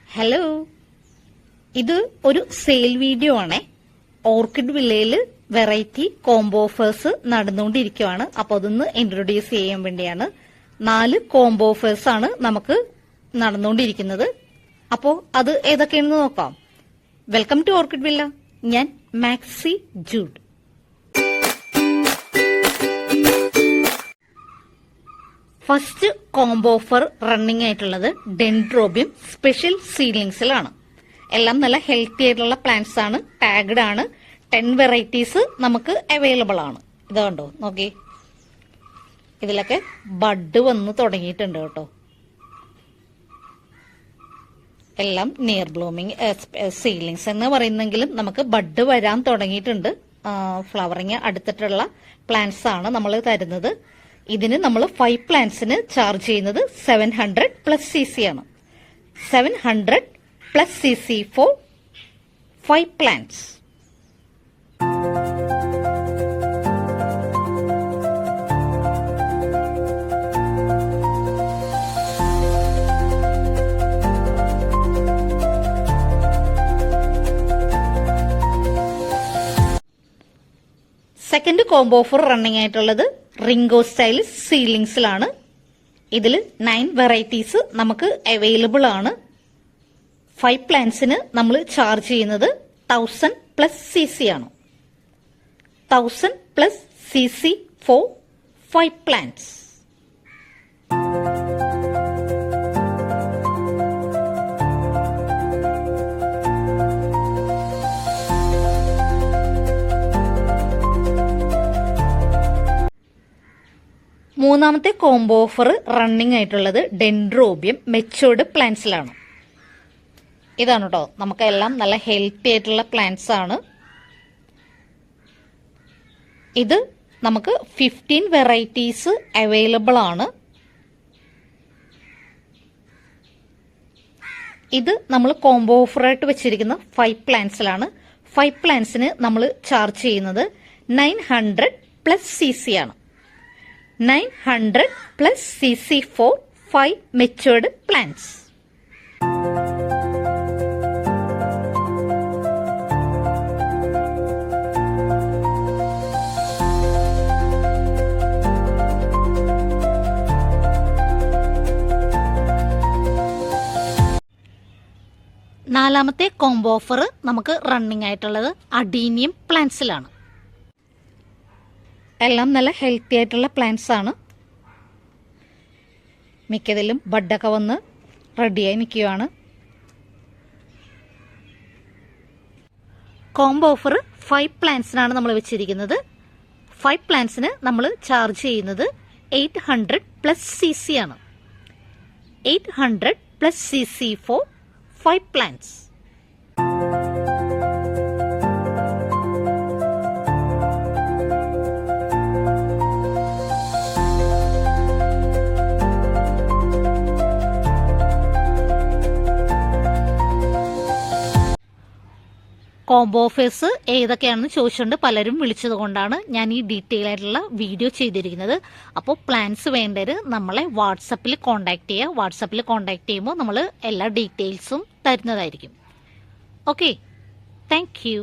Hello, ഇത് ഒരു sale video ആണേ. ഓർക്കിഡ് വില്ലയിൽ വെറൈറ്റി കോംബോ ഓഫേഴ്സ് നടന്നുകൊണ്ടിരിക്കുകയാണ്. അപ്പൊ അതൊന്ന് ഇൻട്രൊഡ്യൂസ് ചെയ്യാൻ വേണ്ടിയാണ്. 4 കോംബോ ഓഫേഴ്സ് ആണ് നമുക്ക് നടന്നുകൊണ്ടിരിക്കുന്നത്. അപ്പോ അത് ഏതൊക്കെയാണെന്ന് നോക്കാം. Welcome to orchid villa. ഞാൻ Maxi Jude. First combo offer running ആയിട്ടുള്ളത് ഡെൻഡ്രോബിയം സ്പെഷ്യൽ സീഡ്ലിങ്സിലാണ്. എല്ലാം നല്ല ഹെൽത്തി ആയിട്ടുള്ള പ്ലാന്റ്സ് ആണ്, ടാഗ്ഡ് ആണ്. 10 വെറൈറ്റീസ് നമുക്ക് അവൈലബിൾ ആണ്. ഇത് കണ്ടോ, നോക്കി, ഇതിലൊക്കെ ബഡ് വന്ന് തുടങ്ങിയിട്ടുണ്ട് കേട്ടോ. എല്ലാം നിയർ ബ്ലൂമിങ് സീഡ്ലിങ്സ് എന്ന് പറയുന്നെങ്കിലും നമുക്ക് ബഡ് വരാൻ തുടങ്ങിയിട്ടുണ്ട്. ഫ്ലവറിങ് അടുത്തിട്ടുള്ള പ്ലാന്റ്സ് ആണ് നമ്മൾ തരുന്നത്. ഇതിന് നമ്മൾ 5 പ്ലാന്റ്സിന് ചാർജ് ചെയ്യുന്നത് 700 പ്ലസ് CC ആണ്. 700 plus CC for 5 plants. Second combo offer running ആയിട്ടുള്ളത് റിംഗോ സ്റ്റൈൽ സീലിംഗ്സിലാണ്. ഇതിൽ 9 വെറൈറ്റീസ് നമുക്ക് അവൈലബിൾ ആണ്. 5 പ്ലാന്റ്സിന് നമ്മൾ ചാർജ് ചെയ്യുന്നത് 1000 പ്ലസ് CC ആണ്. 1000 പ്ലസ് CC ഫോർ 5 പ്ലാന്റ്സ്. മൂന്നാമത്തെ കോംബോ ഓഫർ റണ്ണിംഗ് ആയിട്ടുള്ളത് ഡെൻഡ്രോബിയം മെച്ചോർഡ് പ്ലാന്റ്സിലാണ്. ഇതാണ് കേട്ടോ, നമുക്കെല്ലാം നല്ല ഹെൽത്തി ആയിട്ടുള്ള പ്ലാന്റ്സ് ആണ്. ഇത് നമുക്ക് 15 വെറൈറ്റീസ് അവൈലബിൾ ആണ്. ഇത് നമ്മൾ കോംബോ ഓഫറായിട്ട് വെച്ചിരിക്കുന്ന 5 പ്ലാന്റ്സിലാണ്. 5 പ്ലാന്റ്സിന് നമ്മൾ ചാർജ് ചെയ്യുന്നത് 900 പ്ലസ് CC ആണ്. 900 plus CC for 5 matured plants. നാലാമത്തെ കോംബോ ഓഫർ നമുക്ക് റണ്ണിംഗ് ആയിട്ടുള്ളത് അഡീനിയം പ്ലാന്റ്സിലാണ്. എല്ലാം നല്ല ഹെൽത്തി ആയിട്ടുള്ള പ്ലാന്റ്സ് ആണ്. മിക്കതിലും ബഡൊക്കെ വന്ന് റെഡിയായി നിൽക്കുകയാണ്. കോംബോ ഓഫർ 5 പ്ലാന്റ്സിനാണ് നമ്മൾ വെച്ചിരിക്കുന്നത്. 5 പ്ലാന്റ്സിന് നമ്മൾ ചാർജ് ചെയ്യുന്നത് 800 പ്ലസ് CC ആണ്. 800 plus CC for 5 plants. Combo offers ഏതൊക്കെയാണെന്ന് ചോദിച്ചുകൊണ്ട് പലരും വിളിച്ചത് കൊണ്ടാണ് ഞാൻ ഈ ഡീറ്റെയിൽ ആയിട്ടുള്ള വീഡിയോ ചെയ്തിരിക്കുന്നത്. അപ്പോൾ പ്ലാൻസ് വേണ്ടവർ നമ്മളെ വാട്സപ്പിൽ കോൺടാക്ട് ചെയ്യുക. വാട്സപ്പിൽ കോൺടാക്ട് ചെയ്യുമ്പോൾ നമ്മൾ എല്ലാ ഡീറ്റെയിൽസും തരുന്നതായിരിക്കും. Okay, thank you.